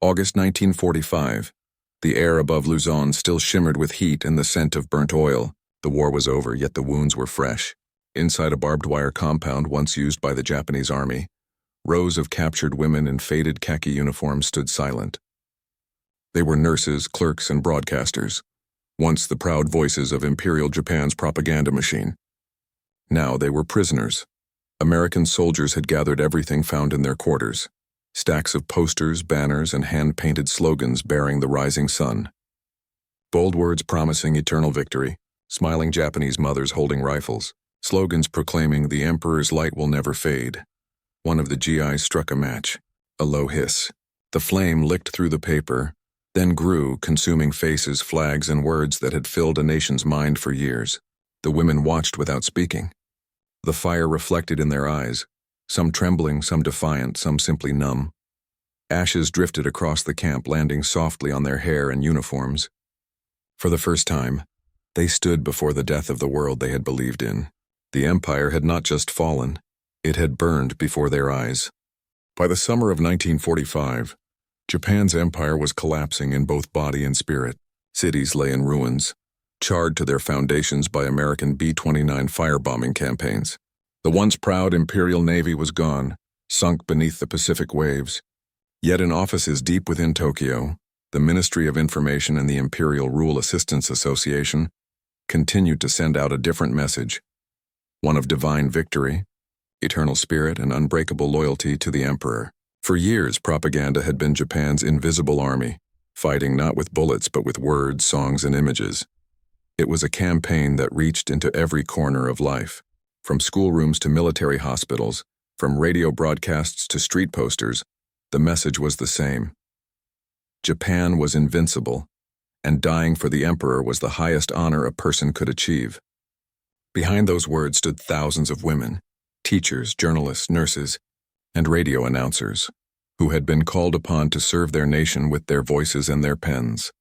August 1945. The air above Luzon still shimmered with heat and the scent of burnt oil. The war was over, yet the wounds were fresh. Inside a barbed wire compound once used by the Japanese army, rows of captured women in faded khaki uniforms stood silent. They were nurses, clerks, and broadcasters, once the proud voices of Imperial Japan's propaganda machine. Now they were prisoners. American soldiers had gathered everything found in their quarters. Stacks of posters, banners, and hand-painted slogans bearing the rising sun. Bold words promising eternal victory, smiling Japanese mothers holding rifles, slogans proclaiming the Emperor's light will never fade. One of the GIs struck a match. A low hiss. The flame licked through the paper, then grew, consuming faces, flags, and words that had filled a nation's mind for years. The women watched without speaking. The fire reflected in their eyes, some trembling, some defiant, some simply numb. Ashes drifted across the camp, landing softly on their hair and uniforms. For the first time, they stood before the death of the world they had believed in. The empire had not just fallen, it had burned before their eyes. By the summer of 1945, Japan's empire was collapsing in both body and spirit. Cities lay in ruins, charred to their foundations by American B-29 firebombing campaigns. The once proud Imperial Navy was gone, sunk beneath the Pacific waves. Yet in offices deep within Tokyo, the Ministry of Information and the Imperial Rule Assistance Association continued to send out a different message, one of divine victory, eternal spirit, and unbreakable loyalty to the Emperor. For years, propaganda had been Japan's invisible army, fighting not with bullets but with words, songs, and images. It was a campaign that reached into every corner of life. From schoolrooms to military hospitals, from radio broadcasts to street posters, the message was the same. Japan was invincible, and dying for the emperor was the highest honor a person could achieve. Behind those words stood thousands of women, teachers, journalists, nurses, and radio announcers, who had been called upon to serve their nation with their voices and their pens.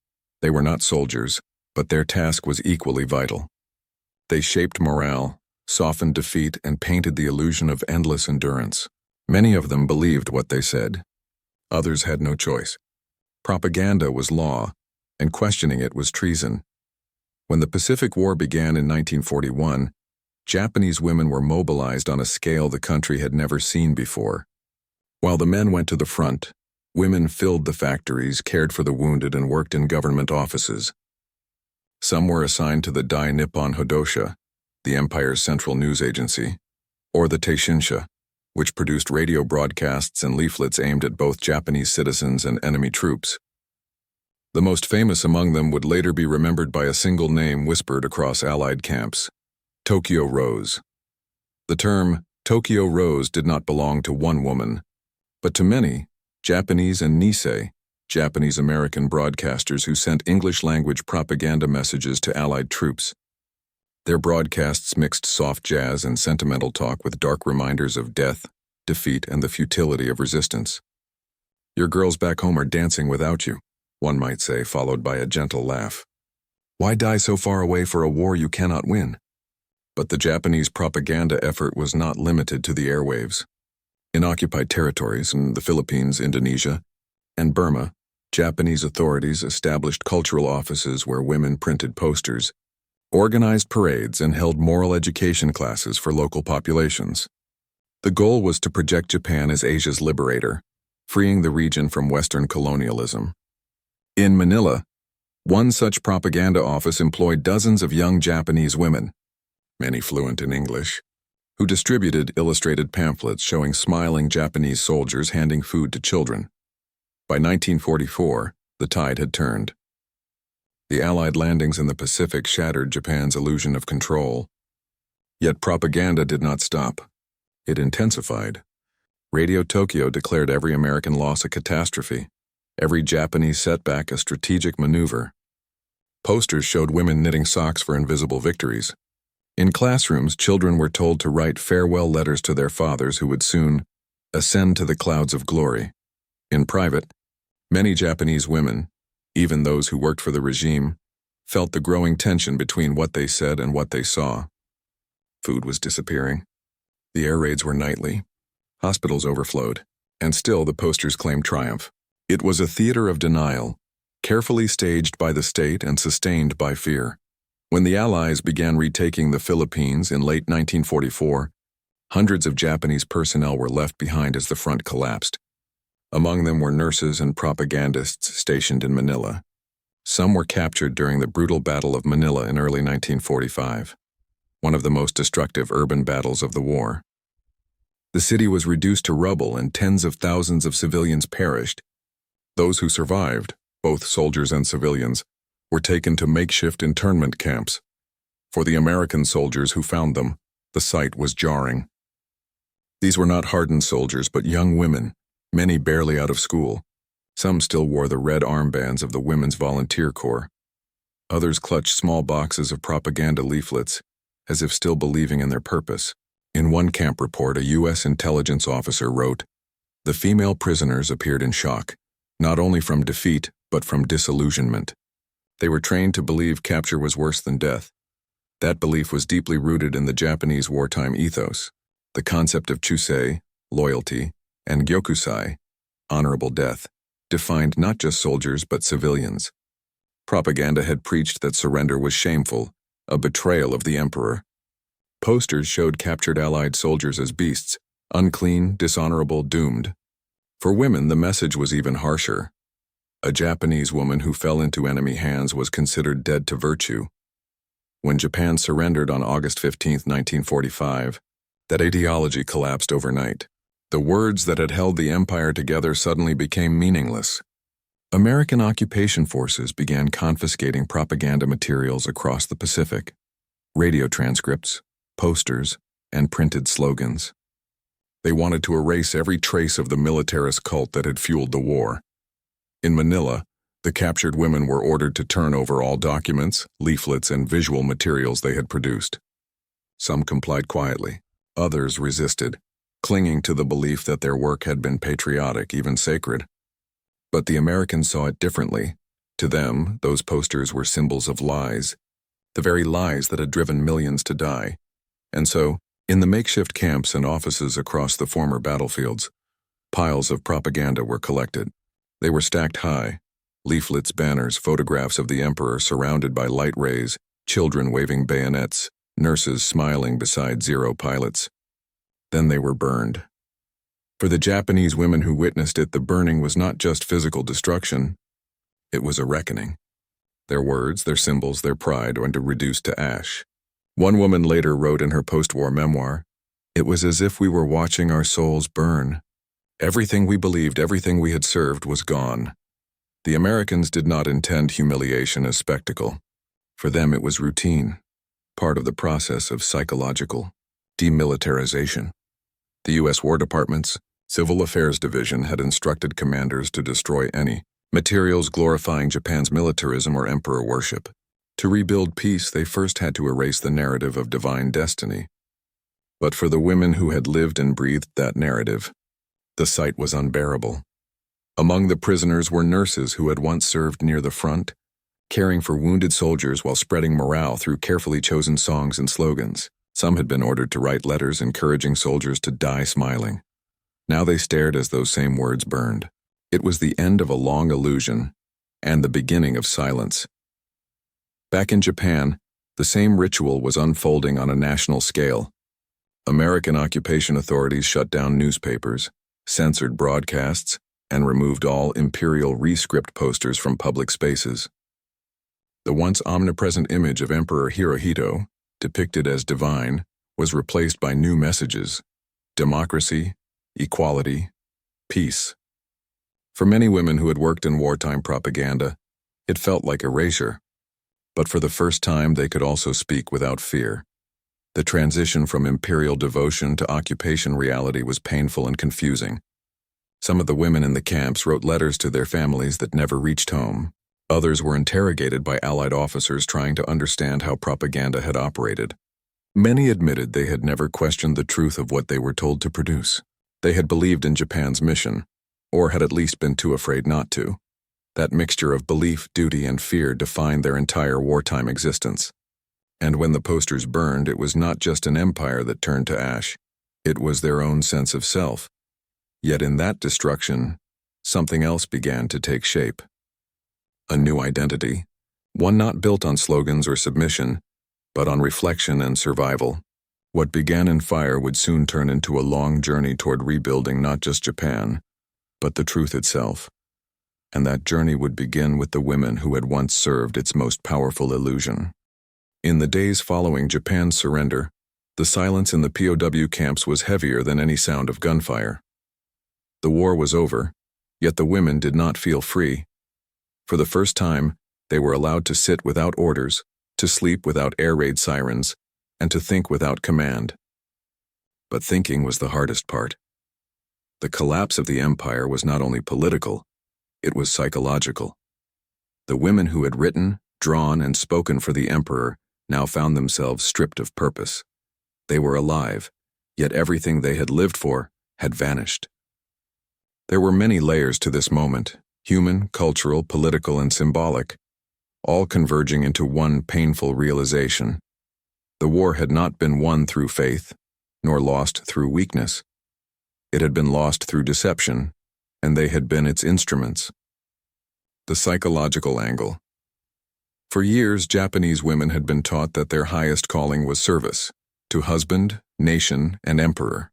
They were not soldiers, but their task was equally vital. They shaped morale, softened defeat, and painted the illusion of endless endurance. Many of them believed what they said. Others had no choice. Propaganda was law, and questioning it was treason. When the Pacific War began in 1941, Japanese women were mobilized on a scale the country had never seen before. While the men went to the front, women filled the factories, cared for the wounded, and worked in government offices. Some were assigned to the Dai Nippon Hodosha, the empire's central news agency, or the Teishinsha, which produced radio broadcasts and leaflets aimed at both Japanese citizens and enemy troops. The most famous among them would later be remembered by a single name whispered across Allied camps: Tokyo Rose. The term Tokyo Rose did not belong to one woman, but to many, Japanese and Nisei, Japanese-American broadcasters who sent English-language propaganda messages to Allied troops. Their broadcasts mixed soft jazz and sentimental talk with dark reminders of death, defeat, and the futility of resistance. "Your girls back home are dancing without you," one might say, followed by a gentle laugh. "Why die so far away for a war you cannot win?" But the Japanese propaganda effort was not limited to the airwaves. In occupied territories, in the Philippines, Indonesia, and Burma, Japanese authorities established cultural offices where women printed posters, organized parades, and held moral education classes for local populations. The goal was to project Japan as Asia's liberator, freeing the region from Western colonialism. In Manila, one such propaganda office employed dozens of young Japanese women, many fluent in English, who distributed illustrated pamphlets showing smiling Japanese soldiers handing food to children. By 1944, the tide had turned. The Allied landings in the Pacific shattered Japan's illusion of control. Yet propaganda did not stop. It intensified. Radio Tokyo declared every American loss a catastrophe, every Japanese setback a strategic maneuver. Posters showed women knitting socks for invisible victories. In classrooms, children were told to write farewell letters to their fathers who would soon ascend to the clouds of glory. In private, many Japanese women, even those who worked for the regime, felt the growing tension between what they said and what they saw. Food was disappearing. The air raids were nightly. Hospitals overflowed. And still the posters claimed triumph. It was a theater of denial, carefully staged by the state and sustained by fear. When the Allies began retaking the Philippines in late 1944, hundreds of Japanese personnel were left behind as the front collapsed. Among them were nurses and propagandists stationed in Manila. Some were captured during the brutal Battle of Manila in early 1945, one of the most destructive urban battles of the war. The city was reduced to rubble and tens of thousands of civilians perished. Those who survived, both soldiers and civilians, were taken to makeshift internment camps. For the American soldiers who found them, the sight was jarring. These were not hardened soldiers, but young women, many barely out of school. Some still wore the red armbands of the Women's Volunteer Corps. Others clutched small boxes of propaganda leaflets, as if still believing in their purpose. In one camp report, a U.S. intelligence officer wrote, "The female prisoners appeared in shock, not only from defeat, but from disillusionment. They were trained to believe capture was worse than death. That belief was deeply rooted in the Japanese wartime ethos, the concept of chusei, loyalty, and gyokusai, honorable death, defined not just soldiers but civilians. Propaganda had preached that surrender was shameful, a betrayal of the emperor. Posters showed captured Allied soldiers as beasts, unclean, dishonorable, doomed. For women, the message was even harsher. A Japanese woman who fell into enemy hands was considered dead to virtue. When Japan surrendered on August 15, 1945, that ideology collapsed overnight. The words that had held the empire together suddenly became meaningless. American occupation forces began confiscating propaganda materials across the Pacific, radio transcripts, posters, and printed slogans. They wanted to erase every trace of the militarist cult that had fueled the war. In Manila, the captured women were ordered to turn over all documents, leaflets, and visual materials they had produced. Some complied quietly. Others resisted, clinging to the belief that their work had been patriotic, even sacred. But the Americans saw it differently. To them, those posters were symbols of lies, the very lies that had driven millions to die. And so, in the makeshift camps and offices across the former battlefields, piles of propaganda were collected. They were stacked high: leaflets, banners, photographs of the emperor surrounded by light rays, children waving bayonets, nurses smiling beside Zero pilots. Then they were burned. For the Japanese women who witnessed it, the burning was not just physical destruction. It was a reckoning. Their words, their symbols, their pride were reduced to ash. One woman later wrote in her post-war memoir, "It was as if we were watching our souls burn. Everything we believed, everything we had served was gone." The Americans did not intend humiliation as spectacle. For them it was routine, part of the process of psychological demilitarization. The U.S. War Department's Civil Affairs Division had instructed commanders to destroy any materials glorifying Japan's militarism or emperor worship. To rebuild peace, they first had to erase the narrative of divine destiny. But for the women who had lived and breathed that narrative, the sight was unbearable. Among the prisoners were nurses who had once served near the front, caring for wounded soldiers while spreading morale through carefully chosen songs and slogans. Some had been ordered to write letters encouraging soldiers to die smiling. Now they stared as those same words burned. It was the end of a long illusion and the beginning of silence. Back in Japan, the same ritual was unfolding on a national scale. American occupation authorities shut down newspapers, censored broadcasts, and removed all Imperial rescript posters from public spaces. The once omnipresent image of Emperor Hirohito, depicted as divine, was replaced by new messages: democracy, equality, peace. For many women who had worked in wartime propaganda, it felt like erasure. But for the first time, they could also speak without fear. The transition from imperial devotion to occupation reality was painful and confusing. Some of the women in the camps wrote letters to their families that never reached home. Others were interrogated by Allied officers trying to understand how propaganda had operated. Many admitted they had never questioned the truth of what they were told to produce. They had believed in Japan's mission, or had at least been too afraid not to. That mixture of belief, duty, and fear defined their entire wartime existence. And when the posters burned, it was not just an empire that turned to ash. It was their own sense of self. Yet in that destruction, something else began to take shape. A new identity, one not built on slogans or submission, but on reflection and survival. What began in fire would soon turn into a long journey toward rebuilding not just Japan, but the truth itself. And that journey would begin with the women who had once served its most powerful illusion. In the days following Japan's surrender, the silence in the POW camps was heavier than any sound of gunfire. The war was over, yet the women did not feel free. For the first time, they were allowed to sit without orders, to sleep without air raid sirens, and to think without command. But thinking was the hardest part. The collapse of the empire was not only political, it was psychological. The women who had written, drawn, and spoken for the emperor now found themselves stripped of purpose. They were alive, yet everything they had lived for had vanished. There were many layers to this moment, human, cultural, political, and symbolic, all converging into one painful realization. The war had not been won through faith, nor lost through weakness. It had been lost through deception, and they had been its instruments. The psychological angle. For years, Japanese women had been taught that their highest calling was service, to husband, nation, and emperor.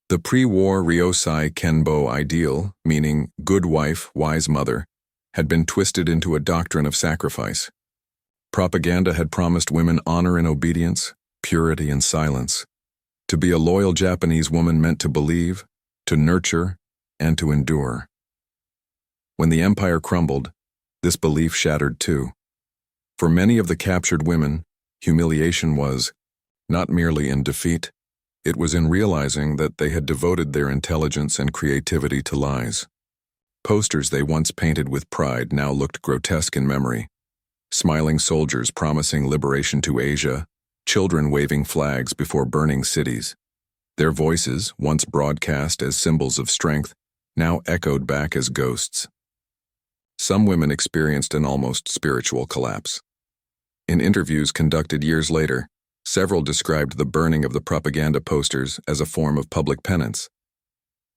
The pre-war Ryosai Kenbo ideal, meaning good wife, wise mother, had been twisted into a doctrine of sacrifice. Propaganda had promised women honor and obedience, purity and silence. To be a loyal Japanese woman meant to believe, to nurture, and to endure. When the empire crumbled, this belief shattered too. For many of the captured women, humiliation was not merely in defeat, it was in realizing that they had devoted their intelligence and creativity to lies. Posters they once painted with pride now looked grotesque in memory. Smiling soldiers promising liberation to Asia, children waving flags before burning cities. Their voices, once broadcast as symbols of strength, now echoed back as ghosts. Some women experienced an almost spiritual collapse. In interviews conducted years later, several described the burning of the propaganda posters as a form of public penance.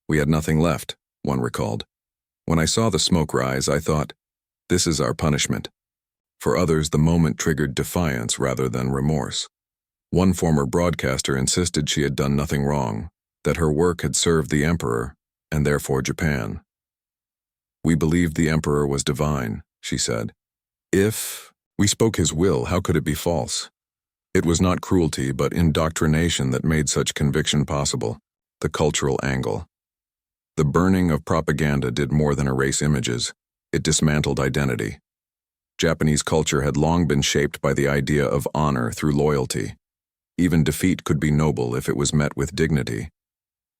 "We had nothing left," one recalled. "When I saw the smoke rise, I thought, this is our punishment." For others, the moment triggered defiance rather than remorse. One former broadcaster insisted she had done nothing wrong, that her work had served the emperor, and therefore Japan. "We believed the emperor was divine," she said. "If we spoke his will, how could it be false?" It was not cruelty, but indoctrination that made such conviction possible, the cultural angle. The burning of propaganda did more than erase images, it dismantled identity. Japanese culture had long been shaped by the idea of honor through loyalty. Even defeat could be noble if it was met with dignity.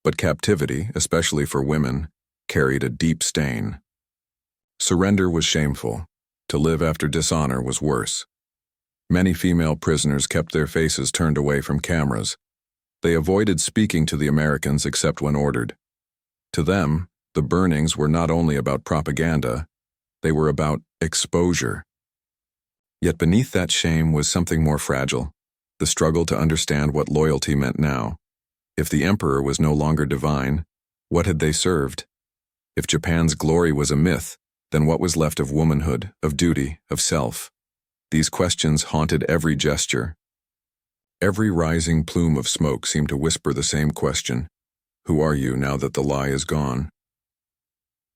But captivity, especially for women, carried a deep stain. Surrender was shameful. To live after dishonor was worse. Many female prisoners kept their faces turned away from cameras. They avoided speaking to the Americans except when ordered. To them, the burnings were not only about propaganda, they were about exposure. Yet beneath that shame was something more fragile, the struggle to understand what loyalty meant now. If the emperor was no longer divine, what had they served? If Japan's glory was a myth, then what was left of womanhood, of duty, of self? These questions haunted every gesture. Every rising plume of smoke seemed to whisper the same question: who are you now that the lie is gone?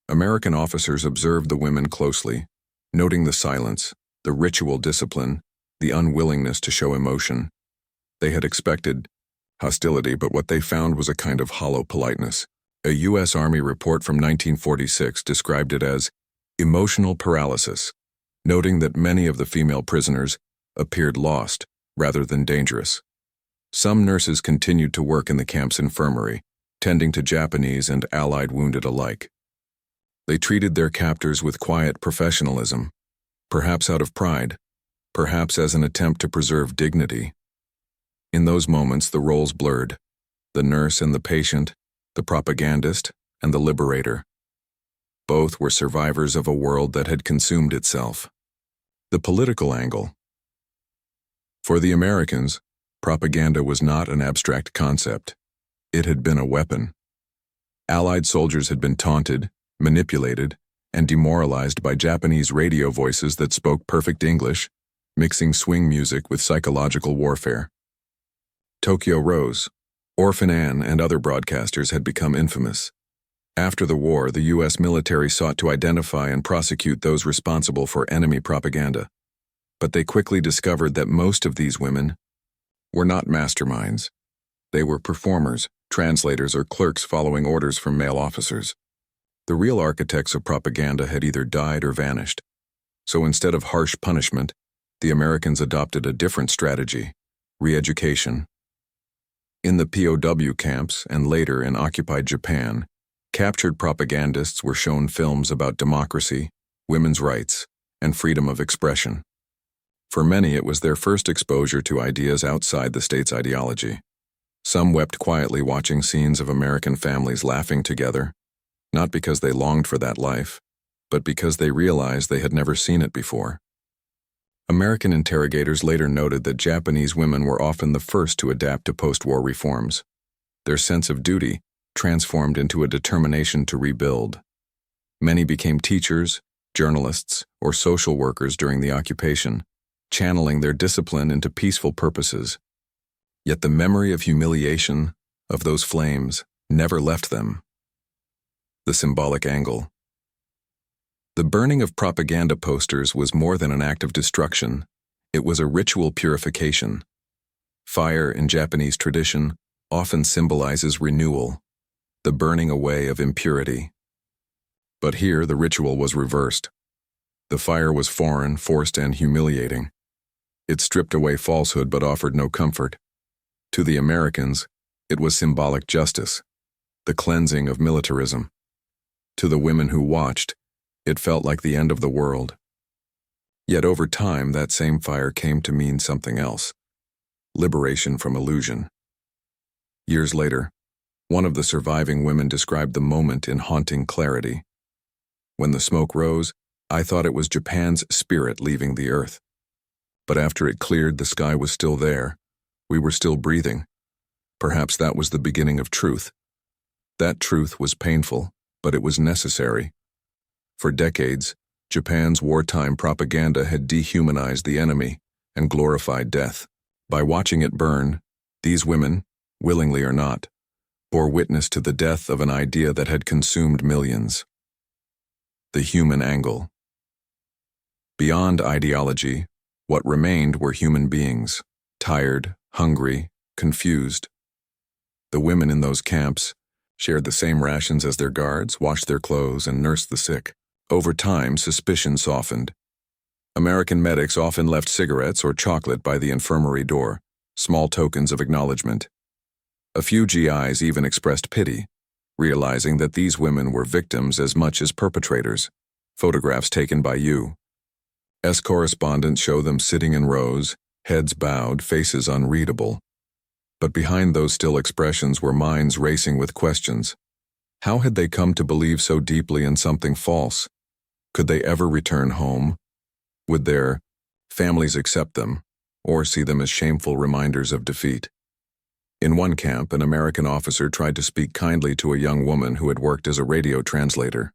American officers observed the women closely, noting the silence, the ritual discipline, the unwillingness to show emotion. They had expected hostility, but what they found was a kind of hollow politeness. A U.S. Army report from 1946 described it as emotional paralysis, noting that many of the female prisoners appeared lost rather than dangerous. Some nurses continued to work in the camp's infirmary, tending to Japanese and Allied wounded alike. They treated their captors with quiet professionalism, perhaps out of pride, perhaps as an attempt to preserve dignity. In those moments, the roles blurred: the nurse and the patient, the propagandist and the liberator. Both were survivors of a world that had consumed itself. The political angle. For the Americans, propaganda was not an abstract concept. It had been a weapon. Allied soldiers had been taunted, manipulated, and demoralized by Japanese radio voices that spoke perfect English, mixing swing music with psychological warfare. Tokyo Rose, Orphan Ann, and other broadcasters had become infamous. After the war, the U.S. military sought to identify and prosecute those responsible for enemy propaganda. But they quickly discovered that most of these women were not masterminds. They were performers, translators, or clerks following orders from male officers. The real architects of propaganda had either died or vanished. So instead of harsh punishment, the Americans adopted a different strategy: re-education. In the POW camps and later in occupied Japan, captured propagandists were shown films about democracy, women's rights, and freedom of expression. For many, it was their first exposure to ideas outside the state's ideology. Some wept quietly watching scenes of American families laughing together, not because they longed for that life, but because they realized they had never seen it before. American interrogators later noted that Japanese women were often the first to adapt to post-war reforms. Their sense of duty transformed into a determination to rebuild. Many became teachers, journalists, or social workers during the occupation, channeling their discipline into peaceful purposes. Yet the memory of humiliation, of those flames, never left them. The symbolic angle. The burning of propaganda posters was more than an act of destruction. It was a ritual purification. Fire in Japanese tradition often symbolizes renewal, the burning away of impurity. But here the ritual was reversed. The fire was foreign, forced, and humiliating. It stripped away falsehood but offered no comfort. To the Americans, it was symbolic justice, the cleansing of militarism. To the women who watched, it felt like the end of the world. Yet over time, that same fire came to mean something else: liberation from illusion. Years later, one of the surviving women described the moment in haunting clarity. When the smoke rose, I thought it was Japan's spirit leaving the earth. But after it cleared, the sky was still there. We were still breathing. Perhaps that was the beginning of truth. That truth was painful, but it was necessary. For decades, Japan's wartime propaganda had dehumanized the enemy and glorified death. By watching it burn, these women, willingly or not, bore witness to the death of an idea that had consumed millions. The human angle. Beyond ideology, what remained were human beings, tired, hungry, confused. The women in those camps shared the same rations as their guards, washed their clothes, and nursed the sick. Over time, suspicion softened. American medics often left cigarettes or chocolate by the infirmary door, small tokens of acknowledgement. A few GIs even expressed pity, realizing that these women were victims as much as perpetrators. Photographs taken by U.S. correspondents show them sitting in rows, heads bowed, faces unreadable. But behind those still expressions were minds racing with questions. How had they come to believe so deeply in something false? Could they ever return home? Would their families accept them, or see them as shameful reminders of defeat? In one camp, an American officer tried to speak kindly to a young woman who had worked as a radio translator.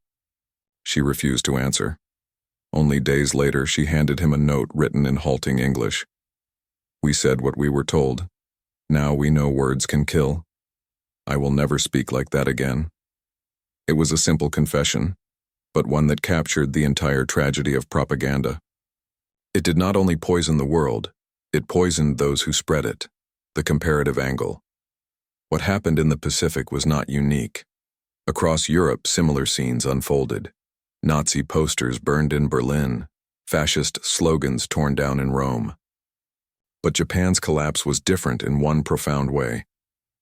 She refused to answer. Only days later, she handed him a note written in halting English. "We said what we were told. Now we know words can kill. I will never speak like that again." It was a simple confession, but one that captured the entire tragedy of propaganda. It did not only poison the world, it poisoned those who spread it. The comparative angle. What happened in the Pacific was not unique. Across Europe, similar scenes unfolded. Nazi posters burned in Berlin, fascist slogans torn down in Rome. But Japan's collapse was different in one profound way.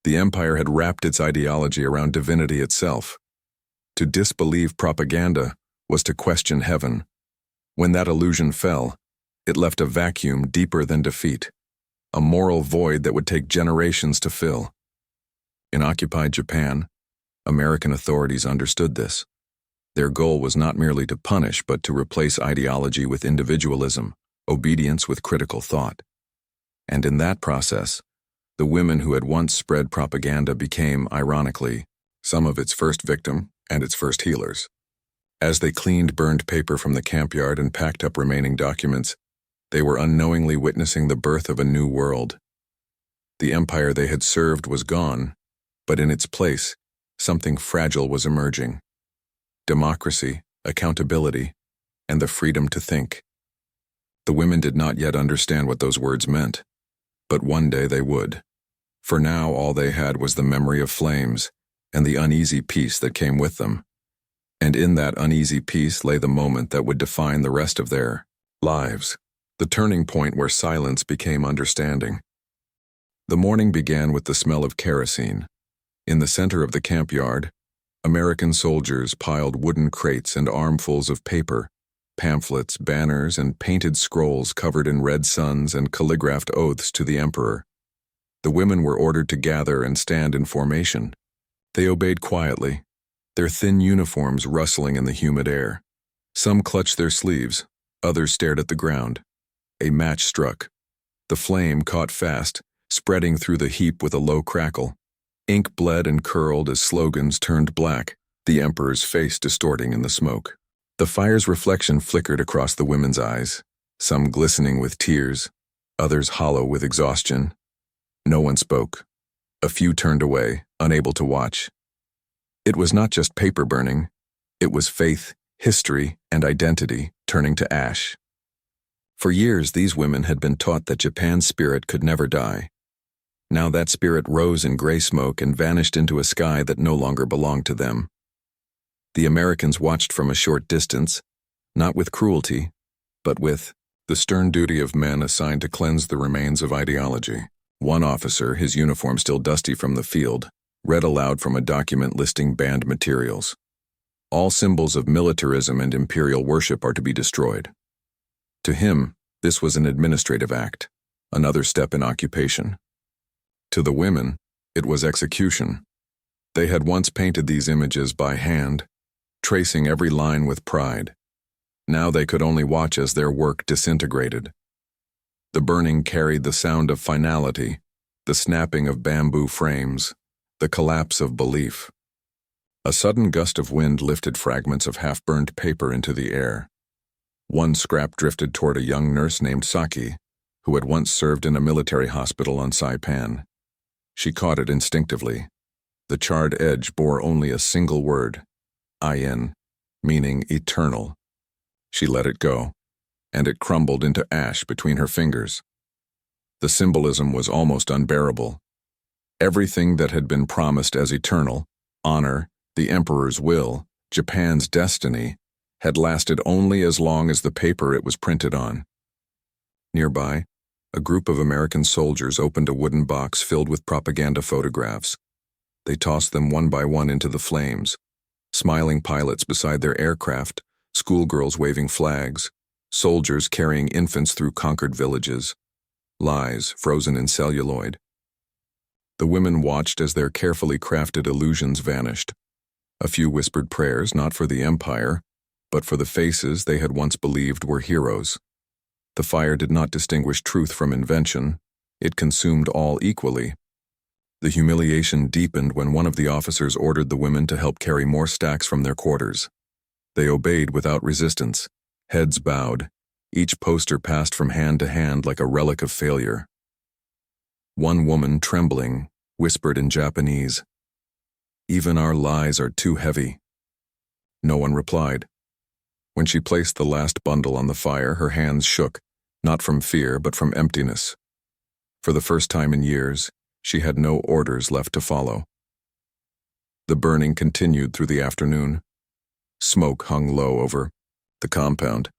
The empire had wrapped its ideology around divinity itself. To disbelieve propaganda was to question heaven. When that illusion fell, it left a vacuum deeper than defeat, a moral void that would take generations to fill. In occupied Japan, American authorities understood this. Their goal was not merely to punish, but to replace ideology with individualism, obedience with critical thought. And in that process, the women who had once spread propaganda became, ironically, some of its first victims and its first healers. As they cleaned burned paper from the campyard and packed up remaining documents, they were unknowingly witnessing the birth of a new world. The empire they had served was gone, but in its place, something fragile was emerging. Democracy, accountability, and the freedom to think. The women did not yet understand what those words meant, but one day they would. For now, all they had was the memory of flames and the uneasy peace that came with them. And in that uneasy peace lay the moment that would define the rest of their lives, the turning point where silence became understanding. The morning began with the smell of kerosene. In the center of the campyard, American soldiers piled wooden crates and armfuls of paper, pamphlets, banners, and painted scrolls covered in red suns and calligraphed oaths to the emperor. The women were ordered to gather and stand in formation. They obeyed quietly, their thin uniforms rustling in the humid air. Some clutched their sleeves, others stared at the ground. A match struck. The flame caught fast, spreading through the heap with a low crackle. Ink bled and curled as slogans turned black, the emperor's face distorting in the smoke. The fire's reflection flickered across the women's eyes, some glistening with tears, others hollow with exhaustion. No one spoke. A few turned away, unable to watch. It was not just paper burning. It was faith, history, and identity turning to ash. For years, these women had been taught that Japan's spirit could never die. Now that spirit rose in gray smoke and vanished into a sky that no longer belonged to them. The Americans watched from a short distance, not with cruelty, but with the stern duty of men assigned to cleanse the remains of ideology. One officer, his uniform still dusty from the field, read aloud from a document listing banned materials. All symbols of militarism and imperial worship are to be destroyed. To him, this was an administrative act, another step in occupation. To the women, it was execution. They had once painted these images by hand, tracing every line with pride. Now they could only watch as their work disintegrated. The burning carried the sound of finality, the snapping of bamboo frames, the collapse of belief. A sudden gust of wind lifted fragments of half-burned paper into the air. One scrap drifted toward a young nurse named Saki, who had once served in a military hospital on Saipan. She caught it instinctively. The charred edge bore only a single word, "in," meaning eternal. She let it go, and it crumbled into ash between her fingers. The symbolism was almost unbearable. Everything that had been promised as eternal, honor, the emperor's will, Japan's destiny, had lasted only as long as the paper it was printed on. Nearby, a group of American soldiers opened a wooden box filled with propaganda photographs. They tossed them one by one into the flames, smiling pilots beside their aircraft, schoolgirls waving flags, soldiers carrying infants through conquered villages, lies frozen in celluloid. The women watched as their carefully crafted illusions vanished. A few whispered prayers not for the empire, but for the faces they had once believed were heroes. The fire did not distinguish truth from invention. It consumed all equally. The humiliation deepened when one of the officers ordered the women to help carry more stacks from their quarters. They obeyed without resistance, heads bowed, each poster passed from hand to hand like a relic of failure. One woman, trembling, whispered in Japanese, "Even our lies are too heavy." No one replied. When she placed the last bundle on the fire, her hands shook, not from fear but from emptiness. For the first time in years, she had no orders left to follow. The burning continued through the afternoon. Smoke hung low over the compound,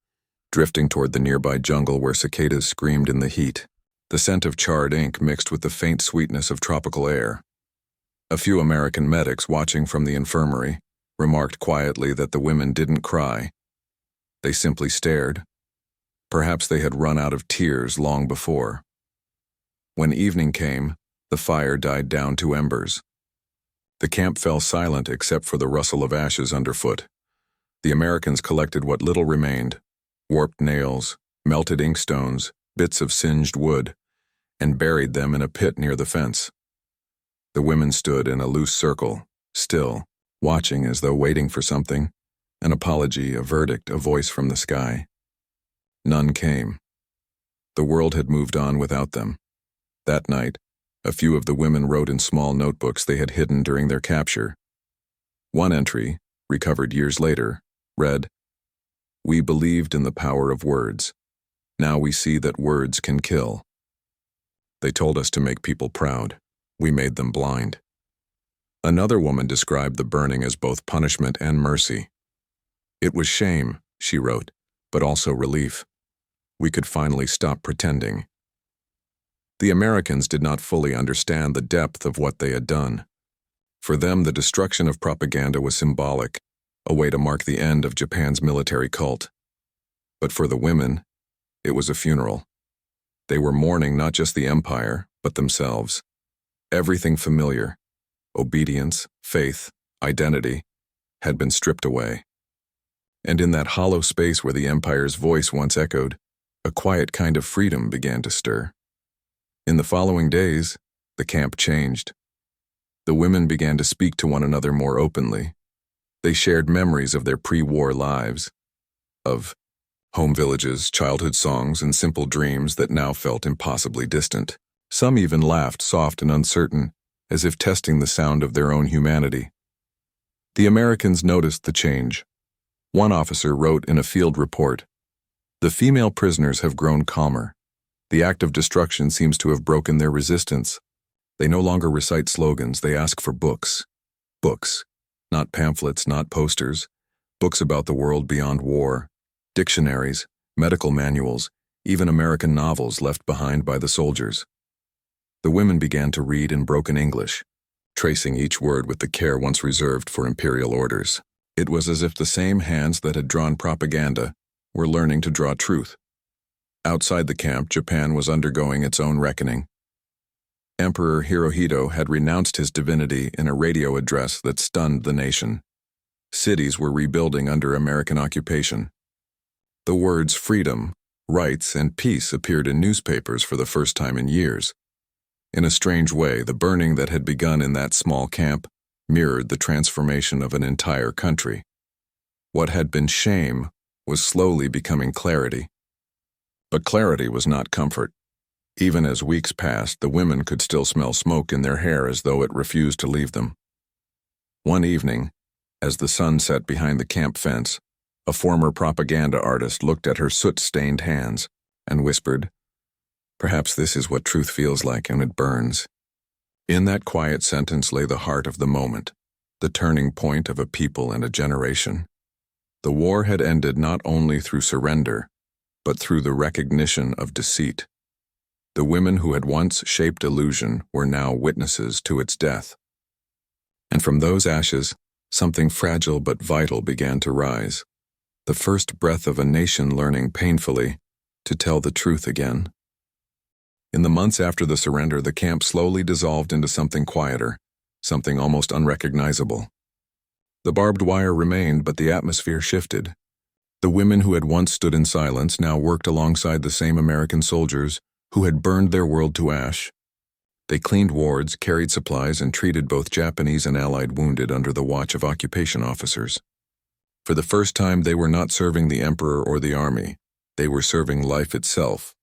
drifting toward the nearby jungle where cicadas screamed in the heat. The scent of charred ink mixed with the faint sweetness of tropical air. A few American medics watching from the infirmary remarked quietly that the women didn't cry. They simply stared. Perhaps they had run out of tears long before. When evening came, the fire died down to embers. The camp fell silent except for the rustle of ashes underfoot. The Americans collected what little remained, warped nails, melted inkstones, bits of singed wood, and buried them in a pit near the fence. The women stood in a loose circle, still, watching as though waiting for something. An apology, a verdict, a voice from the sky. None came. The world had moved on without them. That night, a few of the women wrote in small notebooks they had hidden during their capture. One entry, recovered years later, read, "We believed in the power of words. Now we see that words can kill. They told us to make people proud. We made them blind." Another woman described the burning as both punishment and mercy. "It was shame," she wrote, "but also relief. We could finally stop pretending." The Americans did not fully understand the depth of what they had done. For them, the destruction of propaganda was symbolic, a way to mark the end of Japan's military cult. But for the women, it was a funeral. They were mourning not just the empire, but themselves. Everything familiar, obedience, faith, identity, had been stripped away. And in that hollow space where the empire's voice once echoed, a quiet kind of freedom began to stir. In the following days, the camp changed. The women began to speak to one another more openly. They shared memories of their pre-war lives, of home villages, childhood songs, and simple dreams that now felt impossibly distant. Some even laughed, soft and uncertain, as if testing the sound of their own humanity. The Americans noticed the change. One officer wrote in a field report, "The female prisoners have grown calmer. The act of destruction seems to have broken their resistance. They no longer recite slogans, they ask for books. Books. Not pamphlets, not posters. Books about the world beyond war. Dictionaries, medical manuals, even American novels left behind by the soldiers." The women began to read in broken English, tracing each word with the care once reserved for imperial orders. It was as if the same hands that had drawn propaganda were learning to draw truth. Outside the camp, Japan was undergoing its own reckoning. Emperor Hirohito had renounced his divinity in a radio address that stunned the nation. Cities were rebuilding under American occupation. The words freedom, rights, and peace appeared in newspapers for the first time in years. In a strange way, the burning that had begun in that small camp mirrored the transformation of an entire country. What had been shame was slowly becoming clarity. But clarity was not comfort. Even as weeks passed, the women could still smell smoke in their hair as though it refused to leave them. One evening, as the sun set behind the camp fence, a former propaganda artist looked at her soot-stained hands and whispered, "Perhaps this is what truth feels like and it burns." In that quiet sentence lay the heart of the moment, the turning point of a people and a generation. The war had ended not only through surrender, but through the recognition of deceit. The women who had once shaped illusion were now witnesses to its death. And from those ashes, something fragile but vital began to rise, the first breath of a nation learning painfully to tell the truth again. In the months after the surrender, the camp slowly dissolved into something quieter, something almost unrecognizable. The barbed wire remained, but the atmosphere shifted. The women who had once stood in silence now worked alongside the same American soldiers who had burned their world to ash. They cleaned wards, carried supplies, and treated both Japanese and Allied wounded under the watch of occupation officers. For the first time, they were not serving the emperor or the army. They were serving life itself.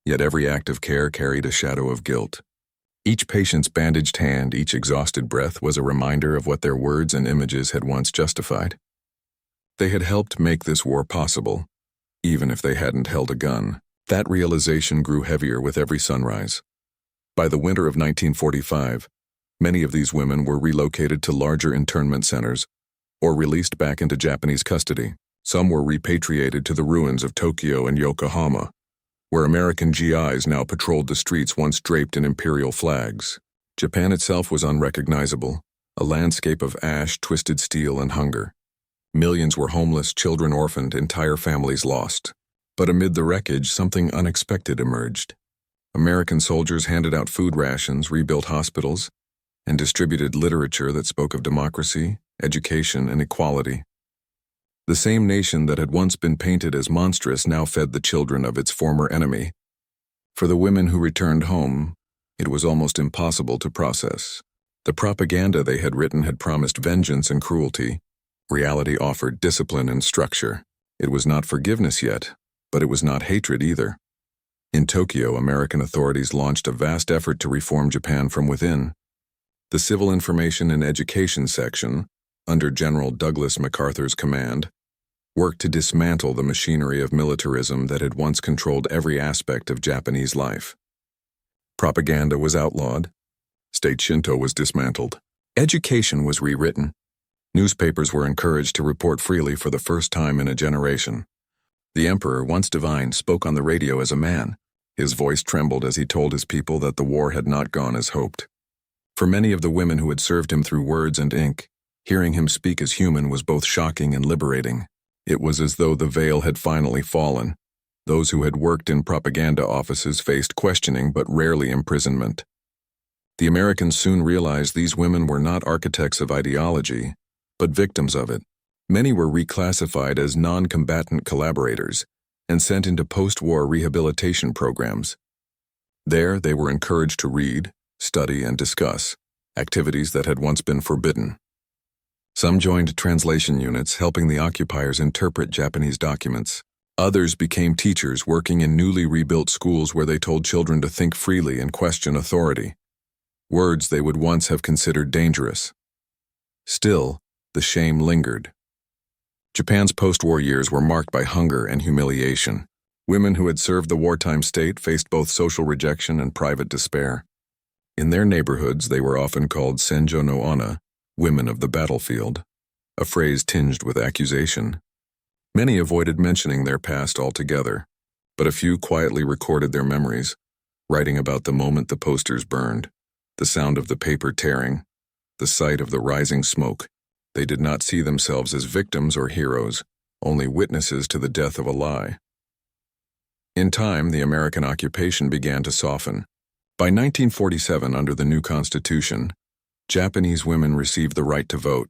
Yet every act of care carried a shadow of guilt. Each patient's bandaged hand, each exhausted breath was a reminder of what their words and images had once justified. They had helped make this war possible, even if they hadn't held a gun. That realization grew heavier with every sunrise. By the winter of 1945, many of these women were relocated to larger internment centers or released back into Japanese custody. Some were repatriated to the ruins of Tokyo and Yokohama, where American GIs now patrolled the streets once draped in imperial flags. Japan itself was unrecognizable, a landscape of ash, twisted steel, and hunger. Millions were homeless, children orphaned, entire families lost. But amid the wreckage, something unexpected emerged. American soldiers handed out food rations, rebuilt hospitals, and distributed literature that spoke of democracy, education, and equality. The same nation that had once been painted as monstrous now fed the children of its former enemy. For the women who returned home, it was almost impossible to process. The propaganda they had written had promised vengeance and cruelty, Reality offered discipline and structure. It was not forgiveness yet, but it was not hatred either. In Tokyo, American authorities launched a vast effort to reform Japan from within. The Civil Information and Education Section, under General Douglas MacArthur's command, worked to dismantle the machinery of militarism that had once controlled every aspect of Japanese life. Propaganda was outlawed. State Shinto was dismantled. Education was rewritten. Newspapers were encouraged to report freely for the first time in a generation. The emperor, once divine, spoke on the radio as a man. His voice trembled as he told his people that the war had not gone as hoped. For many of the women who had served him through words and ink, hearing him speak as human was both shocking and liberating. It was as though the veil had finally fallen. Those who had worked in propaganda offices faced questioning but rarely imprisonment. The Americans soon realized these women were not architects of ideology, but victims of it. Many were reclassified as non-combatant collaborators and sent into post-war rehabilitation programs. There, they were encouraged to read, study, and discuss activities that had once been forbidden. Some joined translation units, helping the occupiers interpret Japanese documents. Others became teachers working in newly rebuilt schools where they told children to think freely and question authority, words they would once have considered dangerous. Still, the shame lingered. Japan's post-war years were marked by hunger and humiliation. Women who had served the wartime state faced both social rejection and private despair. In their neighborhoods, they were often called senjo no onna, women of the battlefield, a phrase tinged with accusation. Many avoided mentioning their past altogether, but a few quietly recorded their memories, writing about the moment the posters burned, the sound of the paper tearing, the sight of the rising smoke. They did not see themselves as victims or heroes, only witnesses to the death of a lie. In time, the American occupation began to soften. By 1947, under the new Constitution, Japanese women received the right to vote,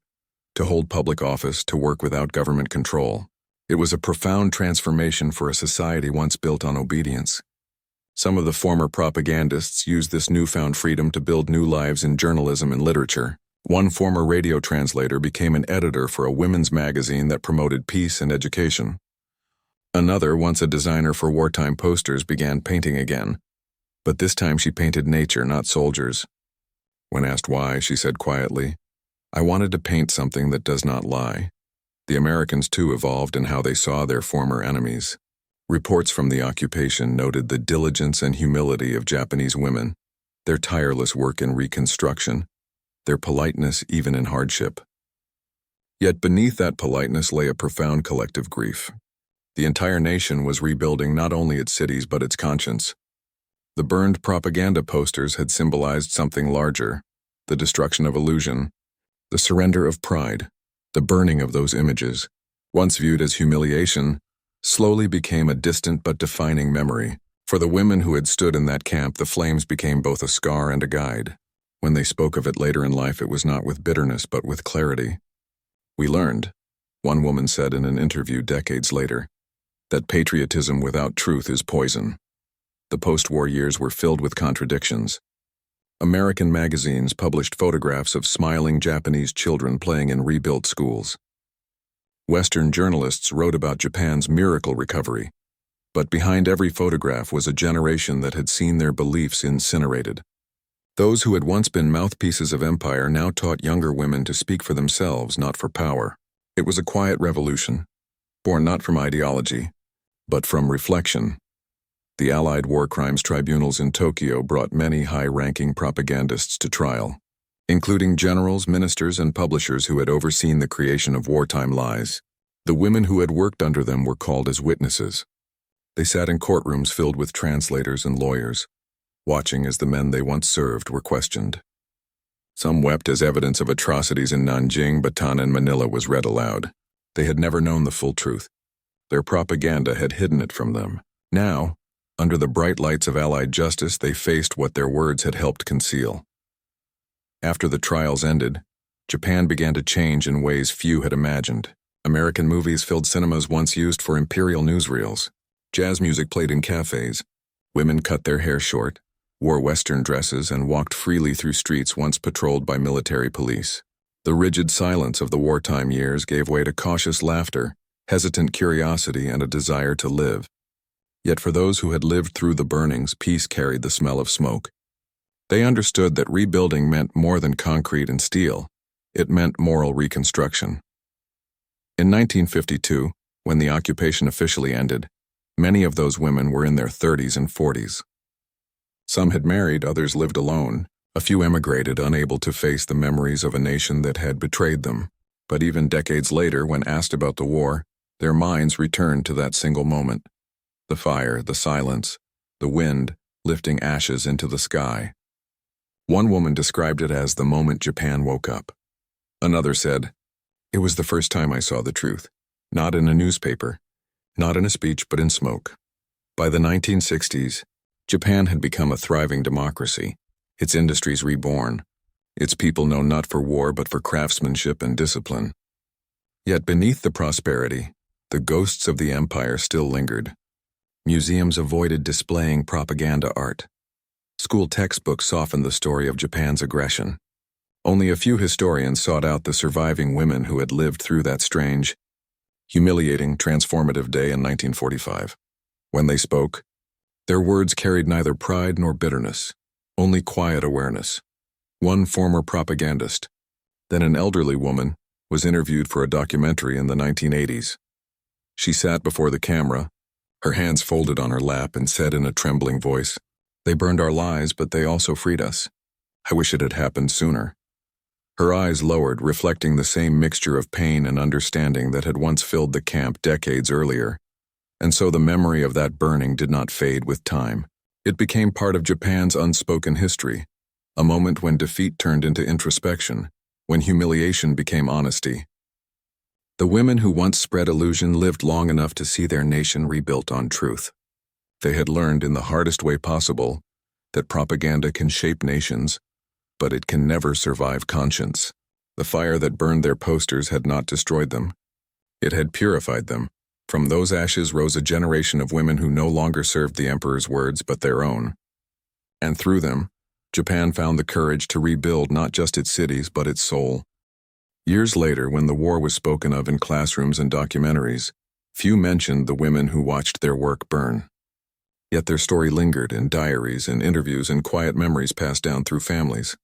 to hold public office, to work without government control. It was a profound transformation for a society once built on obedience. Some of the former propagandists used this newfound freedom to build new lives in journalism and literature. One former radio translator became an editor for a women's magazine that promoted peace and education. Another, once a designer for wartime posters, began painting again, but this time she painted nature, not soldiers. When asked why, she said quietly, "I wanted to paint something that does not lie." The Americans, too, evolved in how they saw their former enemies. Reports from the occupation noted the diligence and humility of Japanese women, their tireless work in reconstruction, their politeness even in hardship. Yet beneath that politeness lay a profound collective grief. The entire nation was rebuilding not only its cities but its conscience. The burned propaganda posters had symbolized something larger, the destruction of illusion, the surrender of pride. The burning of those images, once viewed as humiliation, slowly became a distant but defining memory. For the women who had stood in that camp, the flames became both a scar and a guide. When they spoke of it later in life, it was not with bitterness but with clarity. "We learned," one woman said in an interview decades later, "that patriotism without truth is poison." The post-war years were filled with contradictions. American magazines published photographs of smiling Japanese children playing in rebuilt schools. Western journalists wrote about Japan's miracle recovery, but behind every photograph was a generation that had seen their beliefs incinerated. Those who had once been mouthpieces of empire now taught younger women to speak for themselves, not for power. It was a quiet revolution, born not from ideology, but from reflection. The Allied war crimes tribunals in Tokyo brought many high-ranking propagandists to trial, including generals, ministers, and publishers who had overseen the creation of wartime lies. The women who had worked under them were called as witnesses. They sat in courtrooms filled with translators and lawyers, watching as the men they once served were questioned. Some wept as evidence of atrocities in Nanjing, Bataan, and Manila was read aloud. They had never known the full truth. Their propaganda had hidden it from them. Now, under the bright lights of Allied justice, they faced what their words had helped conceal. After the trials ended, Japan began to change in ways few had imagined. American movies filled cinemas once used for Imperial newsreels. Jazz music played in cafes. Women cut their hair short, wore Western dresses, and walked freely through streets once patrolled by military police. The rigid silence of the wartime years gave way to cautious laughter, hesitant curiosity, and a desire to live. Yet for those who had lived through the burnings, peace carried the smell of smoke. They understood that rebuilding meant more than concrete and steel. It meant moral reconstruction. In 1952, when the occupation officially ended, many of those women were in their 30s and 40s. Some had married, others lived alone. A few emigrated, unable to face the memories of a nation that had betrayed them. But even decades later, when asked about the war, their minds returned to that single moment. The fire, the silence, the wind lifting ashes into the sky. One woman described it as the moment Japan woke up. Another said, "It was the first time I saw the truth, not in a newspaper, not in a speech, but in smoke." By the 1960s, Japan had become a thriving democracy, its industries reborn, its people known not for war but for craftsmanship and discipline. Yet beneath the prosperity, the ghosts of the empire still lingered. Museums avoided displaying propaganda art. School textbooks softened the story of Japan's aggression. Only a few historians sought out the surviving women who had lived through that strange, humiliating, transformative day in 1945. When they spoke, their words carried neither pride nor bitterness, only quiet awareness. One former propagandist, then an elderly woman, was interviewed for a documentary in the 1980s. She sat before the camera, her hands folded on her lap, and said in a trembling voice, "They burned our lives, but they also freed us. I wish it had happened sooner." Her eyes lowered, reflecting the same mixture of pain and understanding that had once filled the camp decades earlier. And so the memory of that burning did not fade with time. It became part of Japan's unspoken history, a moment when defeat turned into introspection, when humiliation became honesty. The women who once spread illusion lived long enough to see their nation rebuilt on truth. They had learned in the hardest way possible that propaganda can shape nations, but it can never survive conscience. The fire that burned their posters had not destroyed them. It had purified them. From those ashes rose a generation of women who no longer served the emperor's words but their own. And through them, Japan found the courage to rebuild not just its cities but its soul. Years later, when the war was spoken of in classrooms and documentaries, few mentioned the women who watched their work burn. Yet their story lingered in diaries and interviews and quiet memories passed down through families.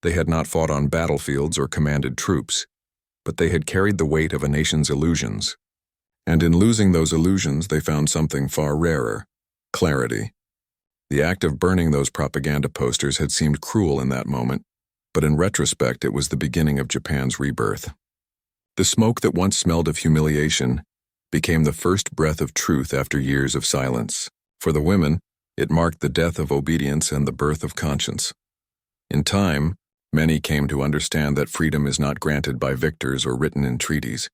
They had not fought on battlefields or commanded troops, but they had carried the weight of a nation's illusions. And in losing those illusions, they found something far rarer: clarity. The act of burning those propaganda posters had seemed cruel in that moment, but in retrospect it was the beginning of Japan's rebirth. The smoke that once smelled of humiliation became the first breath of truth after years of silence. For the women, it marked the death of obedience and the birth of conscience. In time, many came to understand that freedom is not granted by victors or written in treaties.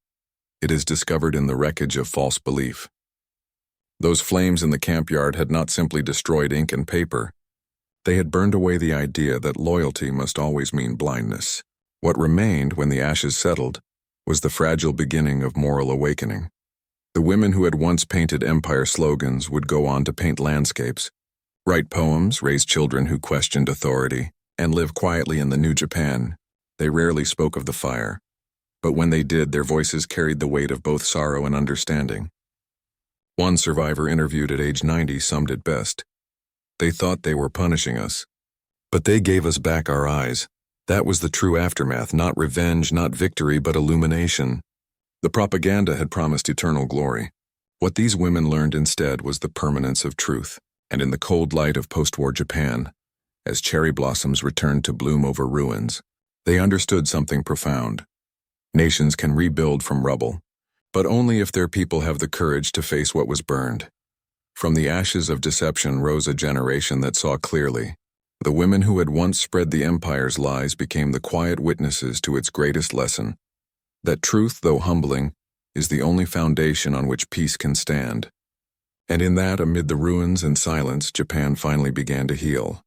It is discovered in the wreckage of false belief. Those flames in the camp yard had not simply destroyed ink and paper. They had burned away the idea that loyalty must always mean blindness. What remained, when the ashes settled, was the fragile beginning of moral awakening. The women who had once painted empire slogans would go on to paint landscapes, write poems, raise children who questioned authority, and live quietly in the new Japan. They rarely spoke of the fire, but when they did, their voices carried the weight of both sorrow and understanding. One survivor interviewed at age 90 summed it best. "They thought they were punishing us, but they gave us back our eyes. That was the true aftermath, not revenge, not victory, but illumination." The propaganda had promised eternal glory. What these women learned instead was the permanence of truth. And in the cold light of post-war Japan, as cherry blossoms returned to bloom over ruins, they understood something profound. Nations can rebuild from rubble, but only if their people have the courage to face what was burned. From the ashes of deception rose a generation that saw clearly. The women who had once spread the empire's lies became the quiet witnesses to its greatest lesson: that truth, though humbling, is the only foundation on which peace can stand. And in that, amid the ruins and silence, Japan finally began to heal.